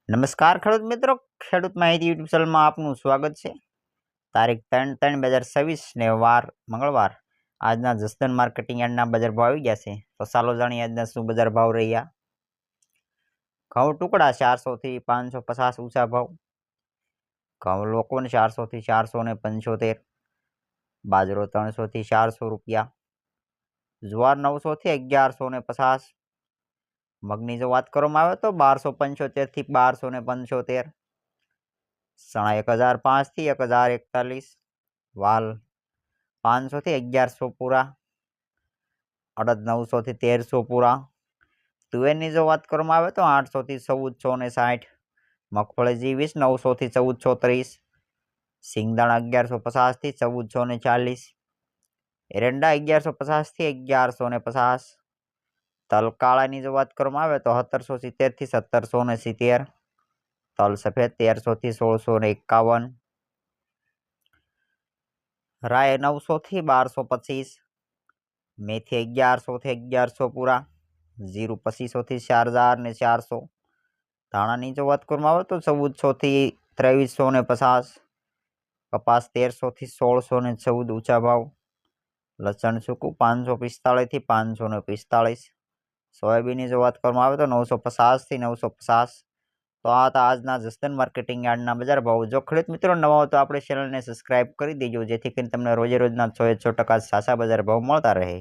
નમસ્કાર ખેડૂત મિત્રો, ખેડૂત માહિતી યુટ્યુબ ચેનલમાં આપનું સ્વાગત છે। તારીખ 3/3/2026 ને વાર મંગળવાર। આજના જસદણ માર્કેટિંગ યાર્ડના બજાર ભાવ આવી ગયા છે, તો ચાલો જાણીએ આજના શું બજાર ભાવ રહ્યા। ઘઉં ટુકડા 400 થી 550 ઊંચા ભાવ। ઘઉં લોકવન 400 થી 475। બાજરો 300 થી 400 રૂપિયા। જુવાર 900 થી 1150। મગની જો વાત કરવામાં આવે તો 1275 થી 1275। ચણા 1005 થી 1041। વાલ 500 થી 1100 પૂરા। અડદ 900 થી 1300 પૂરા। તુવેરની જો વાત કરવામાં આવે તો 800 થી 1460। મગફળી G20 900 થી 1430। સિંગદાણા 1150 થી 1440। એરંડા 1150 થી 1150। તલ કાળાની જો વાત કરવામાં આવે તો 1770 થી 1770। તલ સફેદ 1300 થી 1651। રાય 900 થી 1225। મેથી 1100 થી 1100 પૂરા। જીરું 2500 થી 4000 ને 400। ધાણાની જો વાત કરવામાં આવે તો 1400 થી 2350। કપાસ 1300 થી 1614 ઊંચા ભાવ। લસણ સૂકું 545 થી 545। સોયાબીનની જો વાત કરવામાં આવે તો 950 થી 950। તો આ હતા આજના જસદણ માર્કેટિંગ યાર્ડના બજાર ભાવ। જો ખેડૂત મિત્રો નવા હો તો આપણે ચેનલને સબસ્ક્રાઇબ કરી દેજો, જેથી કરીને તમને રોજે રોજના 100% સાચા બજાર ભાવ મળતા રહે।